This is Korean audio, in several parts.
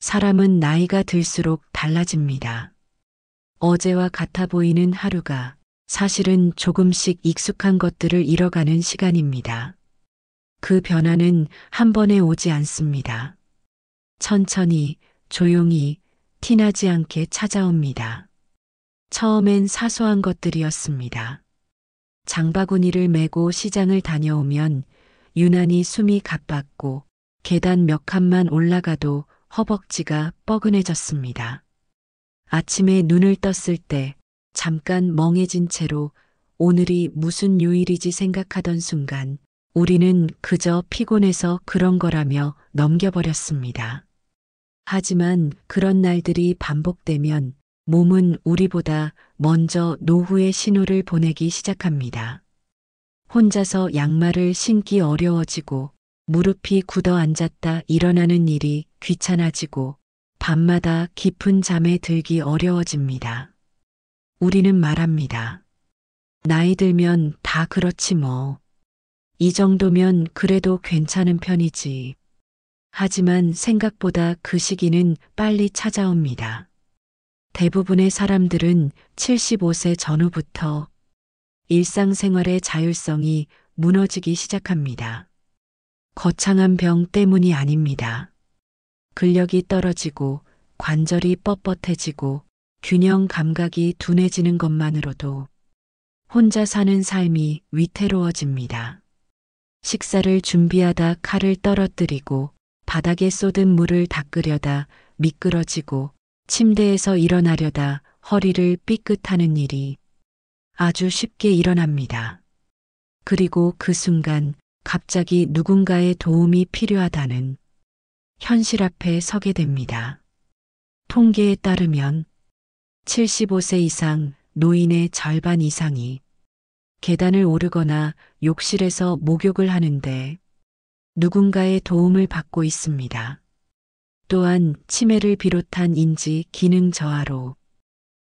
사람은 나이가 들수록 달라집니다. 어제와 같아 보이는 하루가 사실은 조금씩 익숙한 것들을 잃어가는 시간입니다. 그 변화는 한 번에 오지 않습니다. 천천히, 조용히, 티나지 않게 찾아옵니다. 처음엔 사소한 것들이었습니다. 장바구니를 메고 시장을 다녀오면 유난히 숨이 가빴고 계단 몇 칸만 올라가도 허벅지가 뻐근해졌습니다. 아침에 눈을 떴을 때 잠깐 멍해진 채로 오늘이 무슨 요일이지 생각하던 순간 우리는 그저 피곤해서 그런 거라며 넘겨버렸습니다. 하지만 그런 날들이 반복되면 몸은 우리보다 먼저 노후의 신호를 보내기 시작합니다. 혼자서 양말을 신기 어려워지고 무릎이 굳어 앉았다 일어나는 일이 귀찮아지고 밤마다 깊은 잠에 들기 어려워집니다. 우리는 말합니다. 나이 들면 다 그렇지 뭐. 이 정도면 그래도 괜찮은 편이지. 하지만 생각보다 그 시기는 빨리 찾아옵니다. 대부분의 사람들은 75세 전후부터 일상생활의 자율성이 무너지기 시작합니다. 거창한 병 때문이 아닙니다. 근력이 떨어지고 관절이 뻣뻣해지고 균형 감각이 둔해지는 것만으로도 혼자 사는 삶이 위태로워집니다. 식사를 준비하다 칼을 떨어뜨리고 바닥에 쏟은 물을 닦으려다 미끄러지고 침대에서 일어나려다 허리를 삐끗하는 일이 아주 쉽게 일어납니다. 그리고 그 순간 갑자기 누군가의 도움이 필요하다는 현실 앞에 서게 됩니다. 통계에 따르면 75세 이상 노인의 절반 이상이 계단을 오르거나 욕실에서 목욕을 하는데 누군가의 도움을 받고 있습니다. 또한 치매를 비롯한 인지 기능 저하로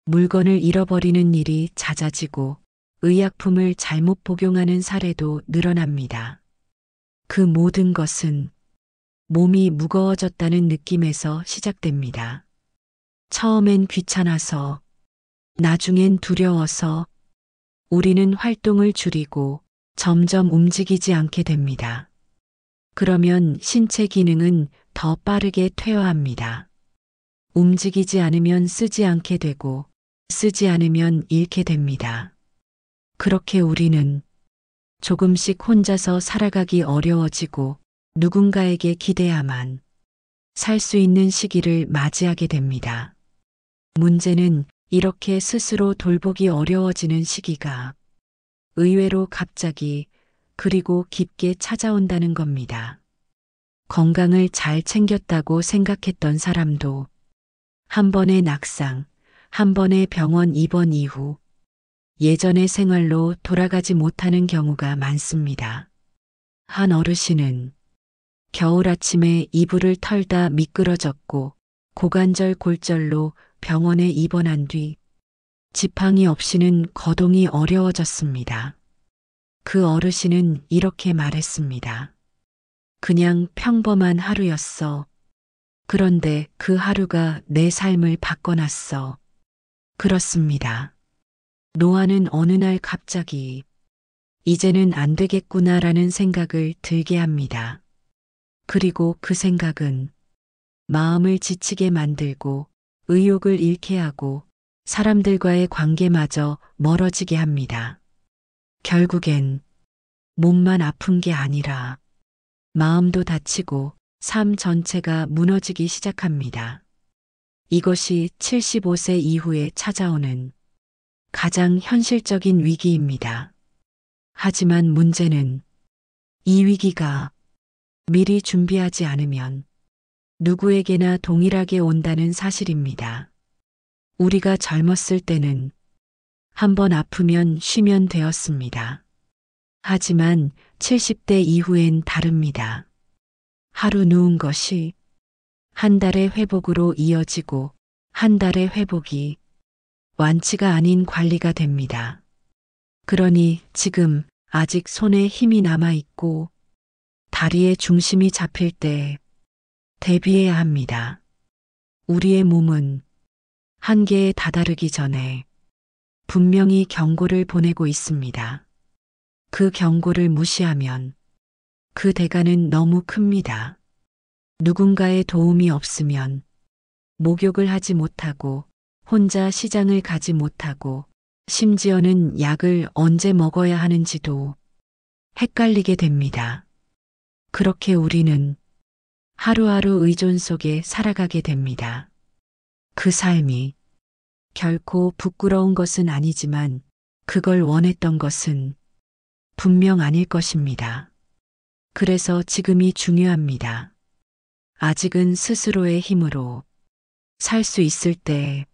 물건을 잃어버리는 일이 잦아지고 의약품을 잘못 복용하는 사례도 늘어납니다. 그 모든 것은 몸이 무거워졌다는 느낌에서 시작됩니다. 처음엔 귀찮아서, 나중엔 두려워서 우리는 활동을 줄이고 점점 움직이지 않게 됩니다. 그러면 신체 기능은 더 빠르게 퇴화합니다. 움직이지 않으면 쓰지 않게 되고 쓰지 않으면 잃게 됩니다. 그렇게 우리는 조금씩 혼자서 살아가기 어려워지고 누군가에게 기대야만 살 수 있는 시기를 맞이하게 됩니다. 문제는 이렇게 스스로 돌보기 어려워지는 시기가 의외로 갑자기 그리고 깊게 찾아온다는 겁니다. 건강을 잘 챙겼다고 생각했던 사람도 한 번의 낙상, 한 번의 병원 입원 이후 예전의 생활로 돌아가지 못하는 경우가 많습니다. 한 어르신은 겨울 아침에 이불을 털다 미끄러졌고 고관절 골절로 병원에 입원한 뒤 지팡이 없이는 거동이 어려워졌습니다. 그 어르신은 이렇게 말했습니다. 그냥 평범한 하루였어. 그런데 그 하루가 내 삶을 바꿔놨어. 그렇습니다. 노아는 어느 날 갑자기 이제는 안 되겠구나라는 생각을 들게 합니다. 그리고 그 생각은 마음을 지치게 만들고 의욕을 잃게 하고 사람들과의 관계마저 멀어지게 합니다. 결국엔 몸만 아픈 게 아니라 마음도 다치고 삶 전체가 무너지기 시작합니다. 이것이 75세 이후에 찾아오는 가장 현실적인 위기입니다. 하지만 문제는 이 위기가 미리 준비하지 않으면 누구에게나 동일하게 온다는 사실입니다. 우리가 젊었을 때는 한번 아프면 쉬면 되었습니다. 하지만 70대 이후엔 다릅니다. 하루 누운 것이 한 달의 회복으로 이어지고 한 달의 회복이 완치가 아닌 관리가 됩니다. 그러니 지금 아직 손에 힘이 남아있고 다리의 중심이 잡힐 때 대비해야 합니다. 우리의 몸은 한계에 다다르기 전에 분명히 경고를 보내고 있습니다. 그 경고를 무시하면 그 대가는 너무 큽니다. 누군가의 도움이 없으면 목욕을 하지 못하고 혼자 시장을 가지 못하고 심지어는 약을 언제 먹어야 하는지도 헷갈리게 됩니다. 그렇게 우리는 하루하루 의존 속에 살아가게 됩니다. 그 삶이 결코 부끄러운 것은 아니지만 그걸 원했던 것은 분명 아닐 것입니다. 그래서 지금이 중요합니다. 아직은 스스로의 힘으로 살 수 있을 때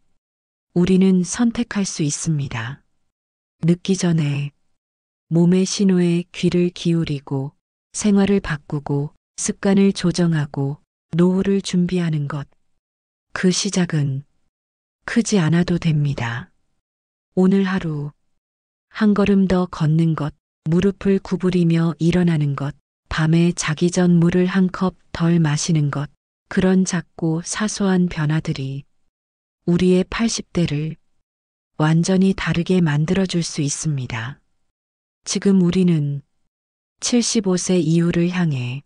우리는 선택할 수 있습니다. 늦기 전에 몸의 신호에 귀를 기울이고 생활을 바꾸고 습관을 조정하고 노후를 준비하는 것. 그 시작은 크지 않아도 됩니다. 오늘 하루 한 걸음 더 걷는 것, 무릎을 구부리며 일어나는 것, 밤에 자기 전 물을 한 컵 덜 마시는 것, 그런 작고 사소한 변화들이 우리의 80대를 완전히 다르게 만들어줄 수 있습니다. 지금 우리는 75세 이후를 향해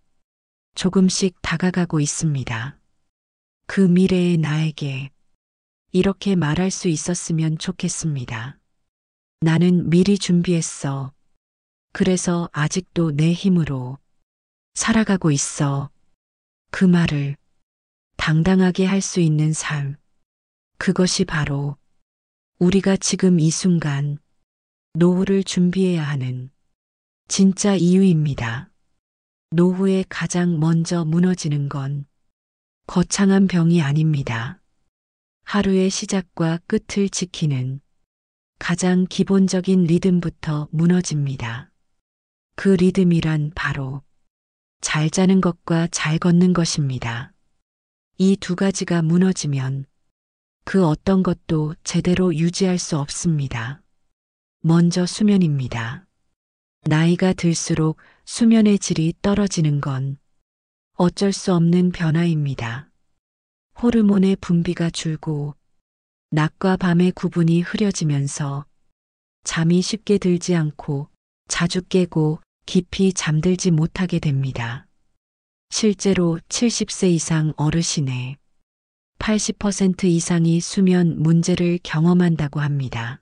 조금씩 다가가고 있습니다. 그 미래의 나에게 이렇게 말할 수 있었으면 좋겠습니다. 나는 미리 준비했어. 그래서 아직도 내 힘으로 살아가고 있어. 그 말을 당당하게 할 수 있는 삶. 그것이 바로 우리가 지금 이 순간 노후를 준비해야 하는 진짜 이유입니다. 노후에 가장 먼저 무너지는 건 거창한 병이 아닙니다. 하루의 시작과 끝을 지키는 가장 기본적인 리듬부터 무너집니다. 그 리듬이란 바로 잘 자는 것과 잘 걷는 것입니다. 이 두 가지가 무너지면 그 어떤 것도 제대로 유지할 수 없습니다. 먼저 수면입니다. 나이가 들수록 수면의 질이 떨어지는 건 어쩔 수 없는 변화입니다. 호르몬의 분비가 줄고 낮과 밤의 구분이 흐려지면서 잠이 쉽게 들지 않고 자주 깨고 깊이 잠들지 못하게 됩니다. 실제로 70세 이상 어르신의 80% 이상이 수면 문제를 경험한다고 합니다.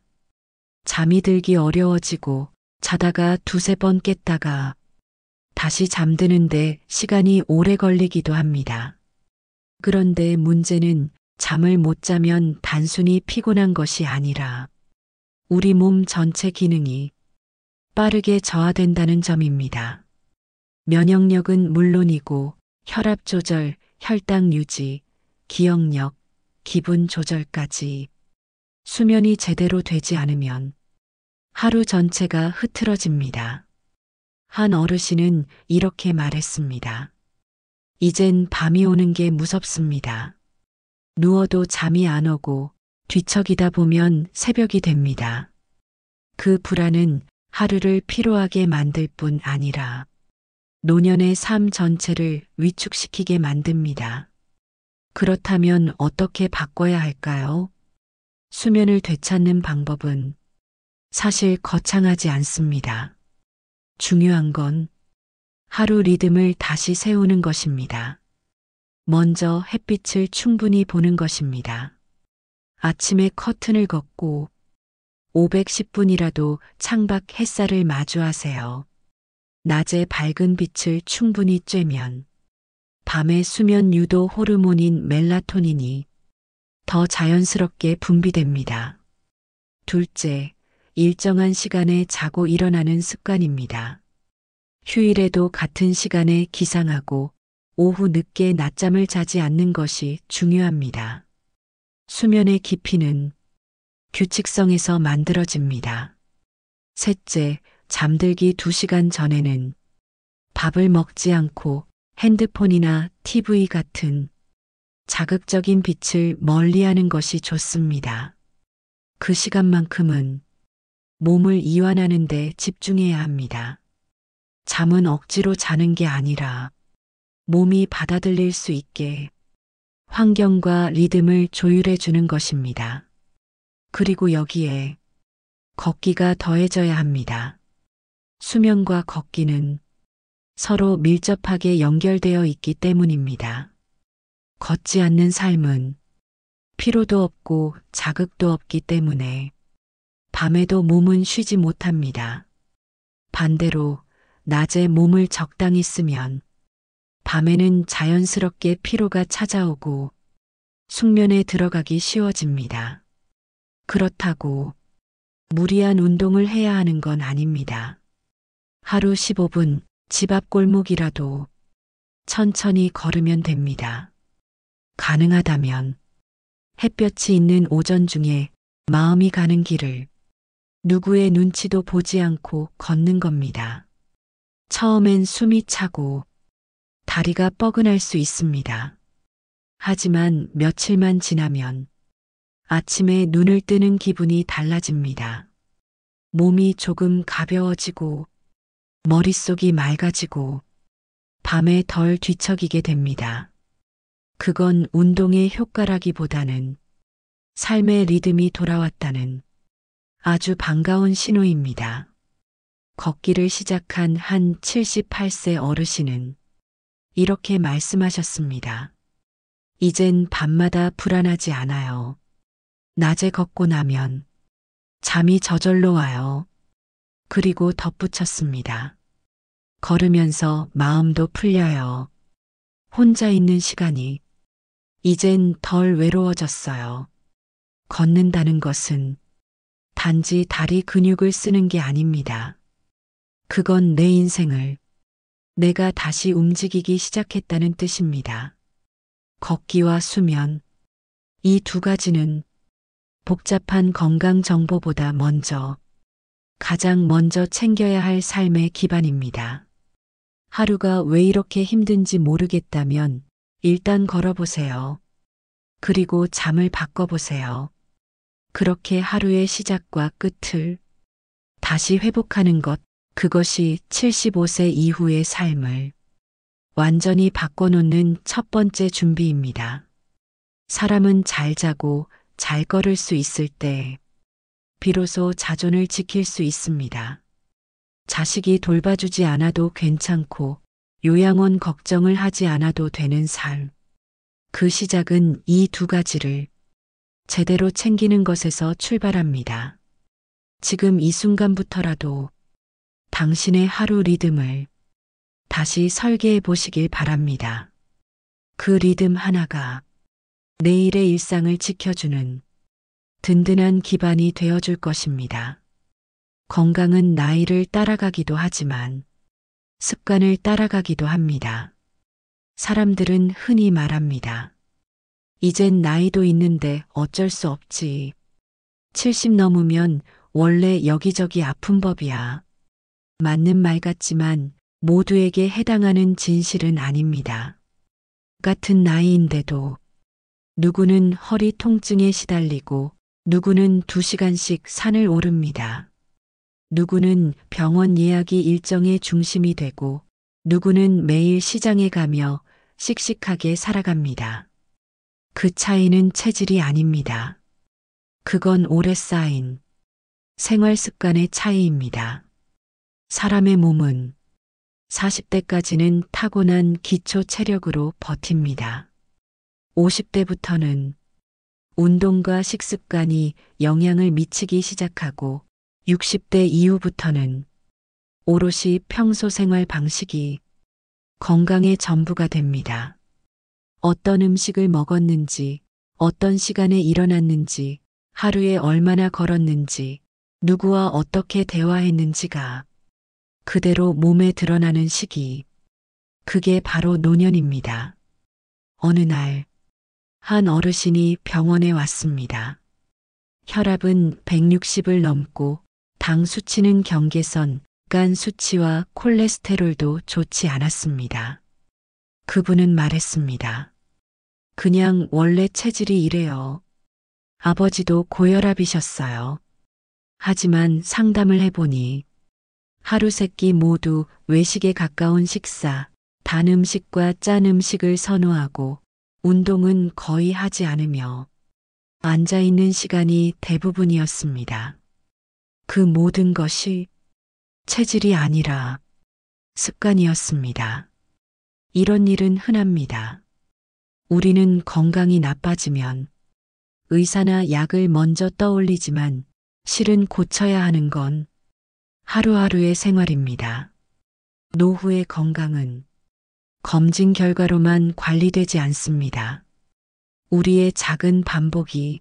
잠이 들기 어려워지고 자다가 두세 번 깼다가 다시 잠드는데 시간이 오래 걸리기도 합니다. 그런데 문제는 잠을 못 자면 단순히 피곤한 것이 아니라 우리 몸 전체 기능이 빠르게 저하된다는 점입니다. 면역력은 물론이고 혈압 조절, 혈당 유지, 기억력, 기분 조절까지 수면이 제대로 되지 않으면 하루 전체가 흐트러집니다. 한 어르신은 이렇게 말했습니다. 이젠 밤이 오는 게 무섭습니다. 누워도 잠이 안 오고 뒤척이다 보면 새벽이 됩니다. 그 불안은 하루를 피로하게 만들 뿐 아니라 노년의 삶 전체를 위축시키게 만듭니다. 그렇다면 어떻게 바꿔야 할까요? 수면을 되찾는 방법은 사실 거창하지 않습니다. 중요한 건 하루 리듬을 다시 세우는 것입니다. 먼저 햇빛을 충분히 보는 것입니다. 아침에 커튼을 걷고 510분이라도 창밖 햇살을 마주하세요. 낮에 밝은 빛을 충분히 쬐면 밤에 수면 유도 호르몬인 멜라토닌이 더 자연스럽게 분비됩니다. 둘째, 일정한 시간에 자고 일어나는 습관입니다. 휴일에도 같은 시간에 기상하고 오후 늦게 낮잠을 자지 않는 것이 중요합니다. 수면의 깊이는 규칙성에서 만들어집니다. 셋째, 잠들기 2시간 전에는 밥을 먹지 않고 핸드폰이나 TV 같은 자극적인 빛을 멀리하는 것이 좋습니다. 그 시간만큼은 몸을 이완하는 데 집중해야 합니다. 잠은 억지로 자는 게 아니라 몸이 받아들일 수 있게 환경과 리듬을 조율해 주는 것입니다. 그리고 여기에 걷기가 더해져야 합니다. 수면과 걷기는 서로 밀접하게 연결되어 있기 때문입니다. 걷지 않는 삶은 피로도 없고 자극도 없기 때문에 밤에도 몸은 쉬지 못합니다. 반대로 낮에 몸을 적당히 쓰면 밤에는 자연스럽게 피로가 찾아오고 숙면에 들어가기 쉬워집니다. 그렇다고 무리한 운동을 해야 하는 건 아닙니다. 하루 15분 집 앞 골목이라도 천천히 걸으면 됩니다. 가능하다면 햇볕이 있는 오전 중에 마음이 가는 길을 누구의 눈치도 보지 않고 걷는 겁니다. 처음엔 숨이 차고 다리가 뻐근할 수 있습니다. 하지만 며칠만 지나면 아침에 눈을 뜨는 기분이 달라집니다. 몸이 조금 가벼워지고 머릿속이 맑아지고 밤에 덜 뒤척이게 됩니다. 그건 운동의 효과라기보다는 삶의 리듬이 돌아왔다는 아주 반가운 신호입니다. 걷기를 시작한 한 78세 어르신은 이렇게 말씀하셨습니다. 이젠 밤마다 불안하지 않아요. 낮에 걷고 나면 잠이 저절로 와요. 그리고 덧붙였습니다. 걸으면서 마음도 풀려요. 혼자 있는 시간이 이젠 덜 외로워졌어요. 걷는다는 것은 단지 다리 근육을 쓰는 게 아닙니다. 그건 내 인생을 내가 다시 움직이기 시작했다는 뜻입니다. 걷기와 수면, 이 두 가지는 복잡한 건강 정보보다 가장 먼저 챙겨야 할 삶의 기반입니다. 하루가 왜 이렇게 힘든지 모르겠다면 일단 걸어보세요. 그리고 잠을 바꿔보세요. 그렇게 하루의 시작과 끝을 다시 회복하는 것, 그것이 75세 이후의 삶을 완전히 바꿔놓는 첫 번째 준비입니다. 사람은 잘 자고 잘 걸을 수 있을 때 비로소 자존을 지킬 수 있습니다. 자식이 돌봐주지 않아도 괜찮고 요양원 걱정을 하지 않아도 되는 삶. 그 시작은 이 두 가지를 제대로 챙기는 것에서 출발합니다. 지금 이 순간부터라도 당신의 하루 리듬을 다시 설계해 보시길 바랍니다. 그 리듬 하나가 내일의 일상을 지켜주는 든든한 기반이 되어줄 것입니다. 건강은 나이를 따라가기도 하지만 습관을 따라가기도 합니다. 사람들은 흔히 말합니다. 이젠 나이도 있는데 어쩔 수 없지. 70 넘으면 원래 여기저기 아픈 법이야. 맞는 말 같지만 모두에게 해당하는 진실은 아닙니다. 같은 나이인데도 누구는 허리 통증에 시달리고 누구는 2시간씩 산을 오릅니다. 누구는 병원 예약이 일정의 중심이 되고 누구는 매일 시장에 가며 씩씩하게 살아갑니다. 그 차이는 체질이 아닙니다. 그건 오래 쌓인 생활 습관의 차이입니다. 사람의 몸은 40대까지는 타고난 기초 체력으로 버팁니다. 50대부터는 운동과 식습관이 영향을 미치기 시작하고 60대 이후부터는 오롯이 평소 생활 방식이 건강의 전부가 됩니다. 어떤 음식을 먹었는지, 어떤 시간에 일어났는지, 하루에 얼마나 걸었는지, 누구와 어떻게 대화했는지가 그대로 몸에 드러나는 시기. 그게 바로 노년입니다. 어느 날, 한 어르신이 병원에 왔습니다. 혈압은 160을 넘고 당 수치는 경계선, 간 수치와 콜레스테롤도 좋지 않았습니다. 그분은 말했습니다. 그냥 원래 체질이 이래요. 아버지도 고혈압이셨어요. 하지만 상담을 해보니 하루 세 끼 모두 외식에 가까운 식사, 단 음식과 짠 음식을 선호하고 운동은 거의 하지 않으며 앉아 있는 시간이 대부분이었습니다. 그 모든 것이 체질이 아니라 습관이었습니다. 이런 일은 흔합니다. 우리는 건강이 나빠지면 의사나 약을 먼저 떠올리지만 실은 고쳐야 하는 건 하루하루의 생활입니다. 노후의 건강은 검진 결과로만 관리되지 않습니다. 우리의 작은 반복이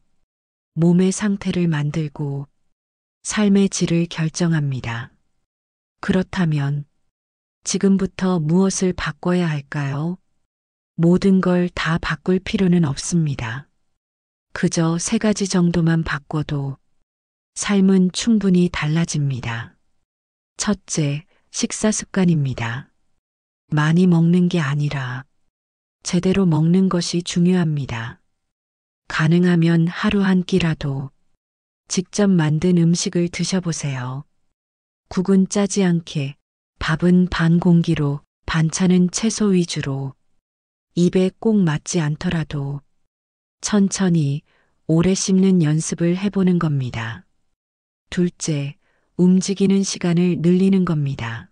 몸의 상태를 만들고 삶의 질을 결정합니다. 그렇다면 지금부터 무엇을 바꿔야 할까요? 모든 걸 다 바꿀 필요는 없습니다. 그저 3가지 정도만 바꿔도 삶은 충분히 달라집니다. 첫째, 식사 습관입니다. 많이 먹는 게 아니라 제대로 먹는 것이 중요합니다. 가능하면 하루 한 끼라도 직접 만든 음식을 드셔보세요. 국은 짜지 않게, 밥은 반 공기로, 반찬은 채소 위주로, 입에 꼭 맞지 않더라도 천천히 오래 씹는 연습을 해보는 겁니다. 둘째, 움직이는 시간을 늘리는 겁니다.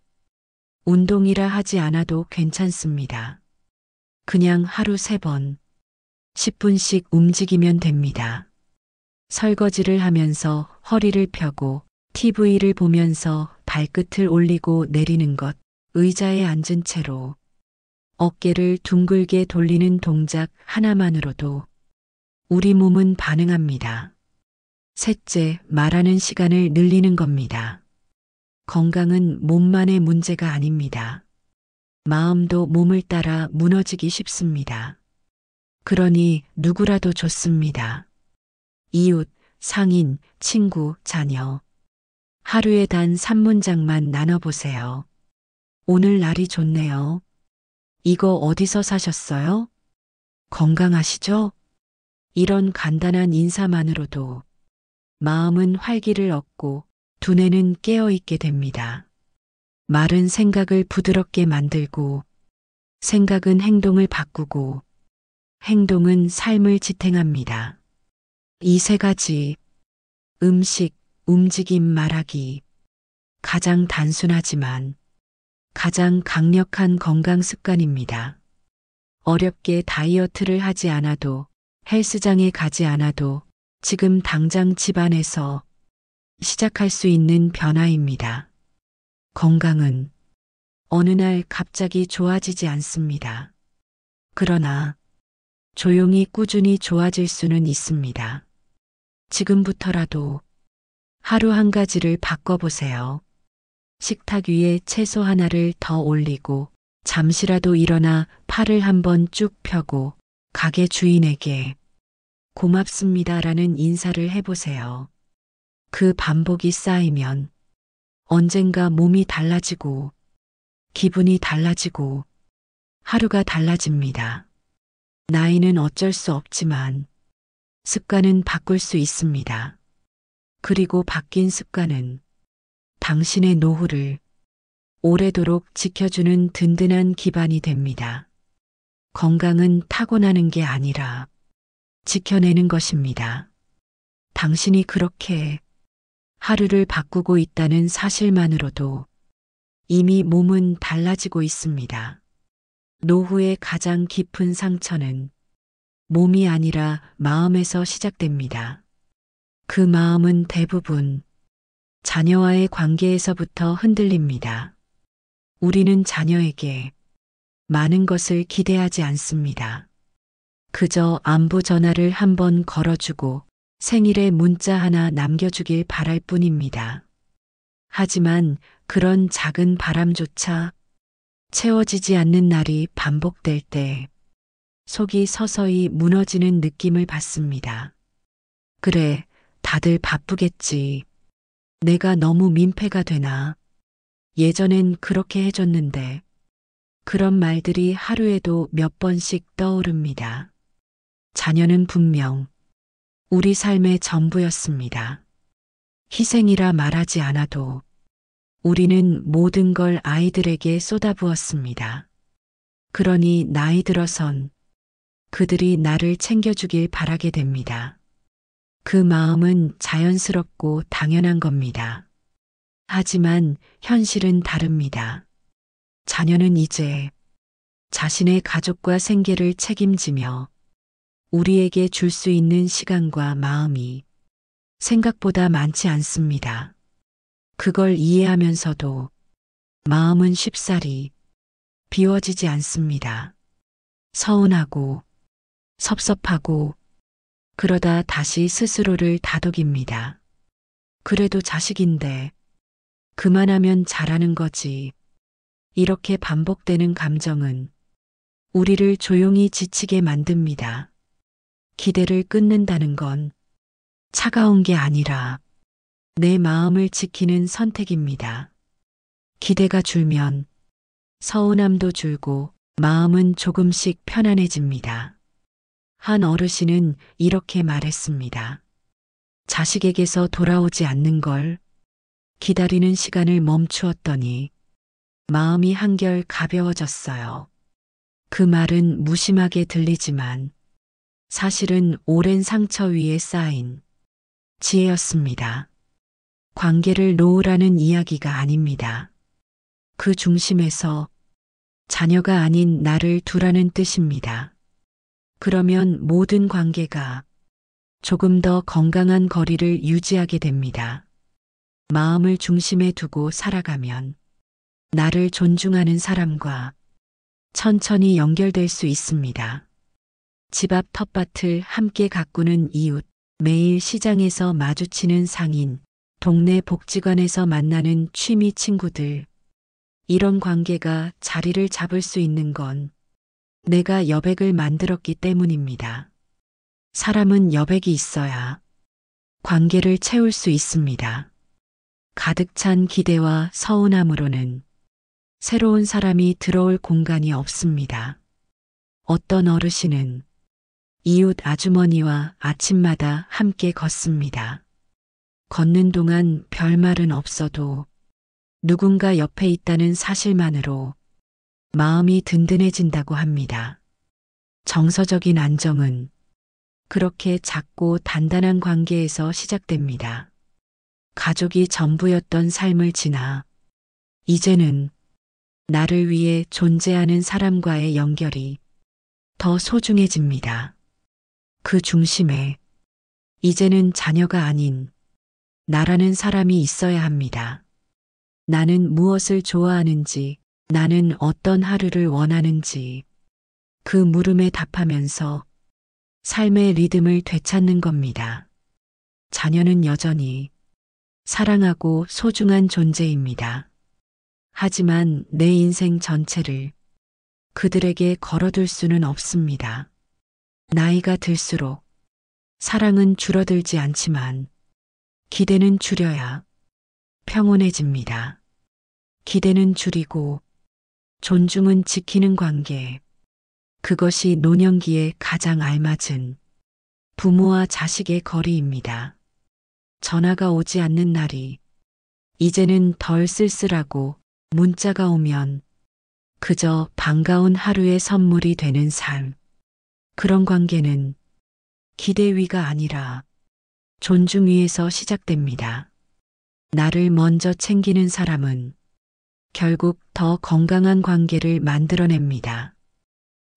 운동이라 하지 않아도 괜찮습니다. 그냥 하루 3번, 10분씩 움직이면 됩니다. 설거지를 하면서 허리를 펴고 TV를 보면서 발끝을 올리고 내리는 것, 의자에 앉은 채로 어깨를 둥글게 돌리는 동작 하나만으로도 우리 몸은 반응합니다. 셋째, 말하는 시간을 늘리는 겁니다. 건강은 몸만의 문제가 아닙니다. 마음도 몸을 따라 무너지기 쉽습니다. 그러니 누구라도 좋습니다. 이웃, 상인, 친구, 자녀. 하루에 단 3문장만 나눠보세요. 오늘 날이 좋네요. 이거 어디서 사셨어요? 건강하시죠? 이런 간단한 인사만으로도 마음은 활기를 얻고 두뇌는 깨어있게 됩니다. 말은 생각을 부드럽게 만들고 생각은 행동을 바꾸고 행동은 삶을 지탱합니다. 이 3가지, 음식, 움직임, 말하기, 가장 단순하지만 가장 강력한 건강 습관입니다. 어렵게 다이어트를 하지 않아도, 헬스장에 가지 않아도 지금 당장 집안에서 시작할 수 있는 변화입니다. 건강은 어느 날 갑자기 좋아지지 않습니다. 그러나 조용히 꾸준히 좋아질 수는 있습니다. 지금부터라도 하루 한 가지를 바꿔보세요. 식탁 위에 채소 하나를 더 올리고 잠시라도 일어나 팔을 한번 쭉 펴고 가게 주인에게 고맙습니다라는 인사를 해보세요. 그 반복이 쌓이면 언젠가 몸이 달라지고 기분이 달라지고 하루가 달라집니다. 나이는 어쩔 수 없지만 습관은 바꿀 수 있습니다. 그리고 바뀐 습관은 당신의 노후를 오래도록 지켜주는 든든한 기반이 됩니다. 건강은 타고나는 게 아니라 지켜내는 것입니다. 당신이 그렇게 하루를 바꾸고 있다는 사실만으로도 이미 몸은 달라지고 있습니다. 노후의 가장 깊은 상처는 몸이 아니라 마음에서 시작됩니다. 그 마음은 대부분 자녀와의 관계에서부터 흔들립니다. 우리는 자녀에게 많은 것을 기대하지 않습니다. 그저 안부 전화를 한번 걸어주고 생일에 문자 하나 남겨주길 바랄 뿐입니다. 하지만 그런 작은 바람조차 채워지지 않는 날이 반복될 때 속이 서서히 무너지는 느낌을 받습니다. 그래, 다들 바쁘겠지. 내가 너무 민폐가 되나? 예전엔 그렇게 해줬는데. 그런 말들이 하루에도 몇 번씩 떠오릅니다. 자녀는 분명 우리 삶의 전부였습니다. 희생이라 말하지 않아도 우리는 모든 걸 아이들에게 쏟아부었습니다. 그러니 나이 들어선 그들이 나를 챙겨주길 바라게 됩니다. 그 마음은 자연스럽고 당연한 겁니다. 하지만 현실은 다릅니다. 자녀는 이제 자신의 가족과 생계를 책임지며 우리에게 줄 수 있는 시간과 마음이 생각보다 많지 않습니다. 그걸 이해하면서도 마음은 쉽사리 비워지지 않습니다. 서운하고 섭섭하고 그러다 다시 스스로를 다독입니다. 그래도 자식인데 그만하면 잘하는 거지. 이렇게 반복되는 감정은 우리를 조용히 지치게 만듭니다. 기대를 끊는다는 건 차가운 게 아니라 내 마음을 지키는 선택입니다. 기대가 줄면 서운함도 줄고 마음은 조금씩 편안해집니다. 한 어르신은 이렇게 말했습니다. 자식에게서 돌아오지 않는 걸 기다리는 시간을 멈추었더니 마음이 한결 가벼워졌어요. 그 말은 무심하게 들리지만 사실은 오랜 상처 위에 쌓인 지혜였습니다. 관계를 놓으라는 이야기가 아닙니다. 그 중심에서 자녀가 아닌 나를 두라는 뜻입니다. 그러면 모든 관계가 조금 더 건강한 거리를 유지하게 됩니다. 마음을 중심에 두고 살아가면 나를 존중하는 사람과 천천히 연결될 수 있습니다. 집 앞 텃밭을 함께 가꾸는 이웃, 매일 시장에서 마주치는 상인, 동네 복지관에서 만나는 취미 친구들. 이런 관계가 자리를 잡을 수 있는 건 내가 여백을 만들었기 때문입니다. 사람은 여백이 있어야 관계를 채울 수 있습니다. 가득 찬 기대와 서운함으로는 새로운 사람이 들어올 공간이 없습니다. 어떤 어르신은 이웃 아주머니와 아침마다 함께 걷습니다. 걷는 동안 별말은 없어도 누군가 옆에 있다는 사실만으로 마음이 든든해진다고 합니다. 정서적인 안정은 그렇게 작고 단단한 관계에서 시작됩니다. 가족이 전부였던 삶을 지나 이제는 나를 위해 존재하는 사람과의 연결이 더 소중해집니다. 그 중심에 이제는 자녀가 아닌 나라는 사람이 있어야 합니다. 나는 무엇을 좋아하는지, 나는 어떤 하루를 원하는지 그 물음에 답하면서 삶의 리듬을 되찾는 겁니다. 자녀는 여전히 사랑하고 소중한 존재입니다. 하지만 내 인생 전체를 그들에게 걸어둘 수는 없습니다. 나이가 들수록 사랑은 줄어들지 않지만 기대는 줄여야 평온해집니다. 기대는 줄이고 존중은 지키는 관계. 그것이 노년기에 가장 알맞은 부모와 자식의 거리입니다. 전화가 오지 않는 날이 이제는 덜 쓸쓸하고 문자가 오면 그저 반가운 하루의 선물이 되는 삶. 그런 관계는 기대 위가 아니라 존중 위에서 시작됩니다. 나를 먼저 챙기는 사람은 결국 더 건강한 관계를 만들어냅니다.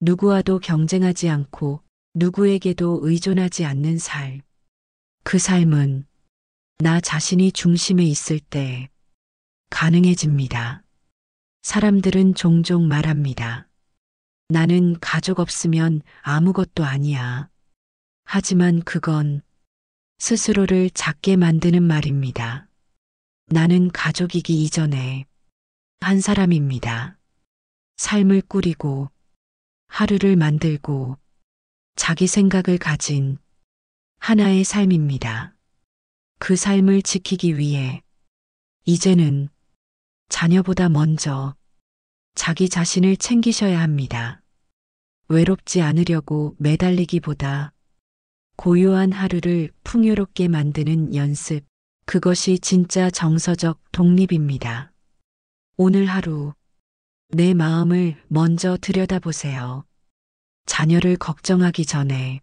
누구와도 경쟁하지 않고 누구에게도 의존하지 않는 삶. 그 삶은 나 자신이 중심에 있을 때 가능해집니다. 사람들은 종종 말합니다. 나는 가족 없으면 아무것도 아니야. 하지만 그건 스스로를 작게 만드는 말입니다. 나는 가족이기 이전에 한 사람입니다. 삶을 꾸리고 하루를 만들고 자기 생각을 가진 하나의 삶입니다. 그 삶을 지키기 위해 이제는 자녀보다 먼저 자기 자신을 챙기셔야 합니다. 외롭지 않으려고 매달리기보다 고요한 하루를 풍요롭게 만드는 연습, 그것이 진짜 정서적 독립입니다. 오늘 하루 내 마음을 먼저 들여다보세요. 자녀를 걱정하기 전에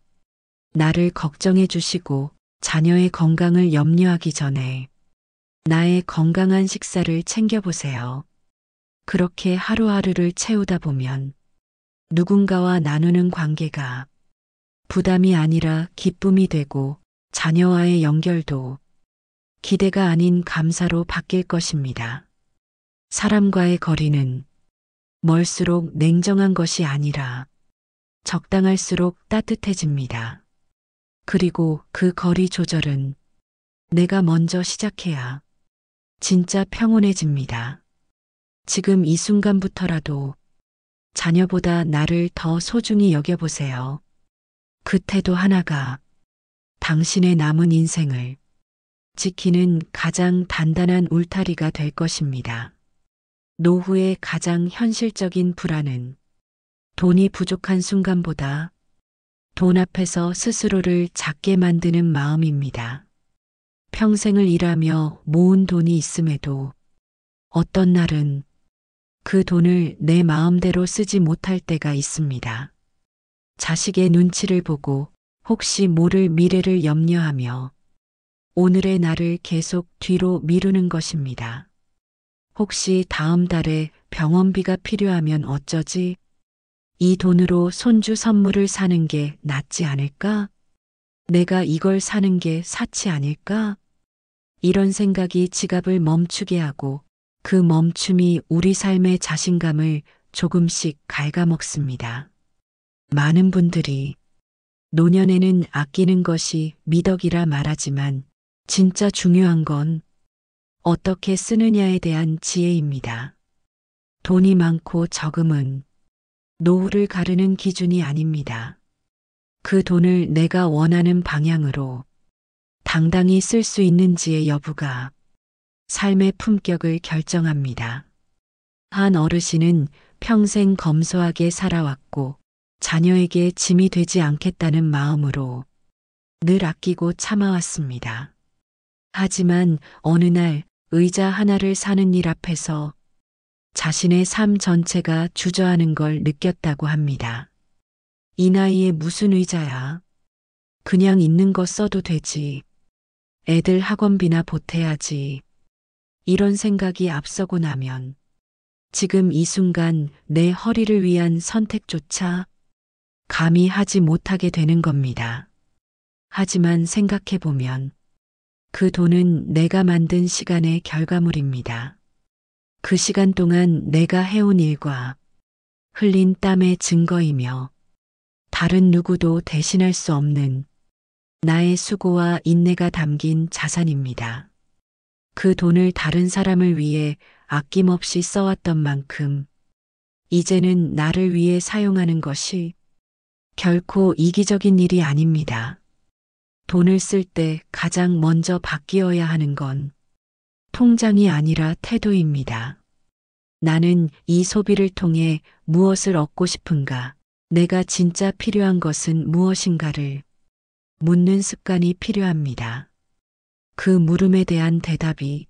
나를 걱정해 주시고 자녀의 건강을 염려하기 전에 나의 건강한 식사를 챙겨보세요. 그렇게 하루하루를 채우다 보면 누군가와 나누는 관계가 부담이 아니라 기쁨이 되고 자녀와의 연결도 기대가 아닌 감사로 바뀔 것입니다. 사람과의 거리는 멀수록 냉정한 것이 아니라 적당할수록 따뜻해집니다. 그리고 그 거리 조절은 내가 먼저 시작해야 진짜 평온해집니다. 지금 이 순간부터라도 자녀보다 나를 더 소중히 여겨보세요. 그 태도 하나가 당신의 남은 인생을 지키는 가장 단단한 울타리가 될 것입니다. 노후의 가장 현실적인 불안은 돈이 부족한 순간보다 돈 앞에서 스스로를 작게 만드는 마음입니다. 평생을 일하며 모은 돈이 있음에도 어떤 날은 그 돈을 내 마음대로 쓰지 못할 때가 있습니다. 자식의 눈치를 보고 혹시 모를 미래를 염려하며 오늘의 나를 계속 뒤로 미루는 것입니다. 혹시 다음 달에 병원비가 필요하면 어쩌지? 이 돈으로 손주 선물을 사는 게 낫지 않을까? 내가 이걸 사는 게 사치 아닐까? 이런 생각이 지갑을 멈추게 하고 그 멈춤이 우리 삶의 자신감을 조금씩 갉아먹습니다. 많은 분들이 노년에는 아끼는 것이 미덕이라 말하지만 진짜 중요한 건 어떻게 쓰느냐에 대한 지혜입니다. 돈이 많고 적음은 노후를 가르는 기준이 아닙니다. 그 돈을 내가 원하는 방향으로 당당히 쓸 수 있는지의 여부가 삶의 품격을 결정합니다. 한 어르신은 평생 검소하게 살아왔고 자녀에게 짐이 되지 않겠다는 마음으로 늘 아끼고 참아왔습니다. 하지만 어느 날 의자 하나를 사는 일 앞에서 자신의 삶 전체가 주저하는 걸 느꼈다고 합니다. 이 나이에 무슨 의자야? 그냥 있는 거 써도 되지. 애들 학원비나 보태야지. 이런 생각이 앞서고 나면 지금 이 순간 내 허리를 위한 선택조차 감히 하지 못하게 되는 겁니다. 하지만 생각해보면 그 돈은 내가 만든 시간의 결과물입니다. 그 시간 동안 내가 해온 일과 흘린 땀의 증거이며 다른 누구도 대신할 수 없는 나의 수고와 인내가 담긴 자산입니다. 그 돈을 다른 사람을 위해 아낌없이 써왔던 만큼 이제는 나를 위해 사용하는 것이 결코 이기적인 일이 아닙니다. 돈을 쓸 때 가장 먼저 바뀌어야 하는 건 통장이 아니라 태도입니다. 나는 이 소비를 통해 무엇을 얻고 싶은가? 내가 진짜 필요한 것은 무엇인가를 묻는 습관이 필요합니다. 그 물음에 대한 대답이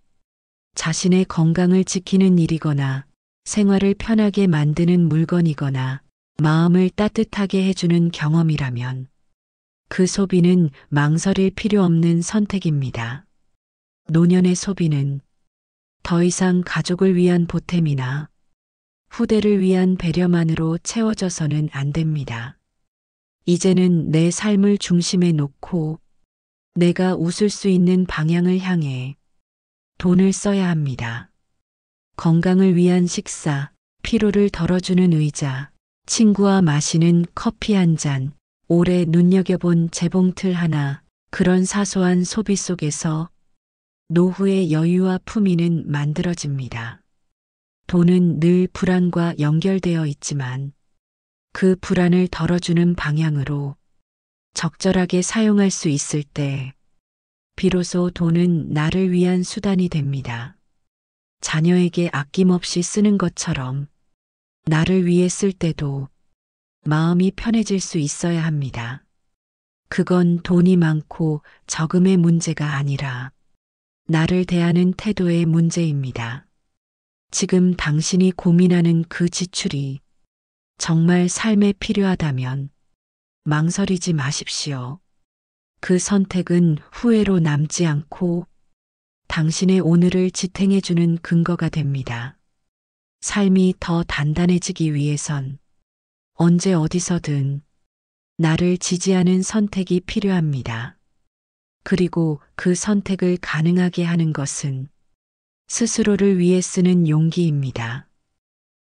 자신의 건강을 지키는 일이거나 생활을 편하게 만드는 물건이거나 마음을 따뜻하게 해주는 경험이라면 그 소비는 망설일 필요 없는 선택입니다. 노년의 소비는 더 이상 가족을 위한 보탬이나 후대를 위한 배려만으로 채워져서는 안 됩니다. 이제는 내 삶을 중심에 놓고 내가 웃을 수 있는 방향을 향해 돈을 써야 합니다. 건강을 위한 식사, 피로를 덜어주는 의자, 친구와 마시는 커피 한 잔, 오래 눈여겨본 재봉틀 하나, 그런 사소한 소비 속에서 노후의 여유와 품위는 만들어집니다. 돈은 늘 불안과 연결되어 있지만 그 불안을 덜어주는 방향으로 적절하게 사용할 수 있을 때 비로소 돈은 나를 위한 수단이 됩니다. 자녀에게 아낌없이 쓰는 것처럼 나를 위해 쓸 때도 마음이 편해질 수 있어야 합니다. 그건 돈이 많고 적음의 문제가 아니라 나를 대하는 태도의 문제입니다. 지금 당신이 고민하는 그 지출이 정말 삶에 필요하다면 망설이지 마십시오. 그 선택은 후회로 남지 않고 당신의 오늘을 지탱해주는 근거가 됩니다. 삶이 더 단단해지기 위해선 언제 어디서든 나를 지지하는 선택이 필요합니다. 그리고 그 선택을 가능하게 하는 것은 스스로를 위해 쓰는 용기입니다.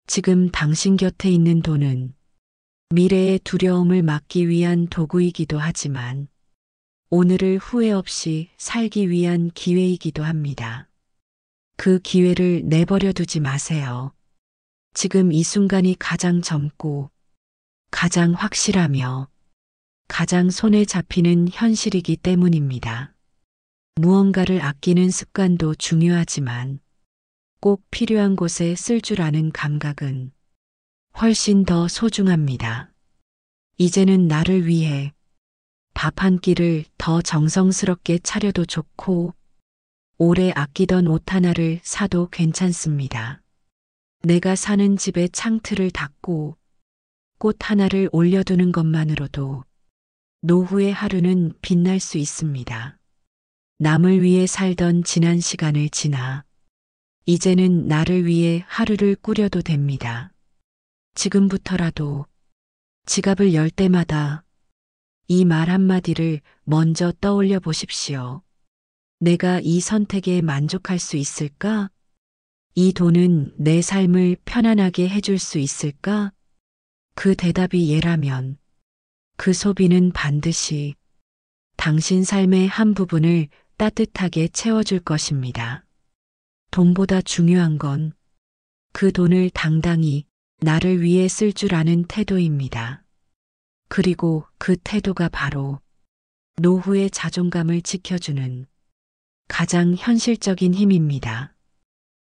지금 당신 곁에 있는 돈은 미래의 두려움을 막기 위한 도구이기도 하지만 오늘을 후회 없이 살기 위한 기회이기도 합니다. 그 기회를 내버려 두지 마세요. 지금 이 순간이 가장 젊고 가장 확실하며 가장 손에 잡히는 현실이기 때문입니다. 무언가를 아끼는 습관도 중요하지만 꼭 필요한 곳에 쓸 줄 아는 감각은 훨씬 더 소중합니다. 이제는 나를 위해 밥 한 끼를 더 정성스럽게 차려도 좋고 오래 아끼던 옷 하나를 사도 괜찮습니다. 내가 사는 집의 창틀을 닫고 꽃 하나를 올려두는 것만으로도 노후의 하루는 빛날 수 있습니다. 남을 위해 살던 지난 시간을 지나 이제는 나를 위해 하루를 꾸려도 됩니다. 지금부터라도 지갑을 열 때마다 이 말 한마디를 먼저 떠올려 보십시오. 내가 이 선택에 만족할 수 있을까? 이 돈은 내 삶을 편안하게 해줄 수 있을까? 그 대답이 예라면 그 소비는 반드시 당신 삶의 한 부분을 따뜻하게 채워줄 것입니다. 돈보다 중요한 건 그 돈을 당당히 나를 위해 쓸 줄 아는 태도입니다. 그리고 그 태도가 바로 노후의 자존감을 지켜주는 가장 현실적인 힘입니다.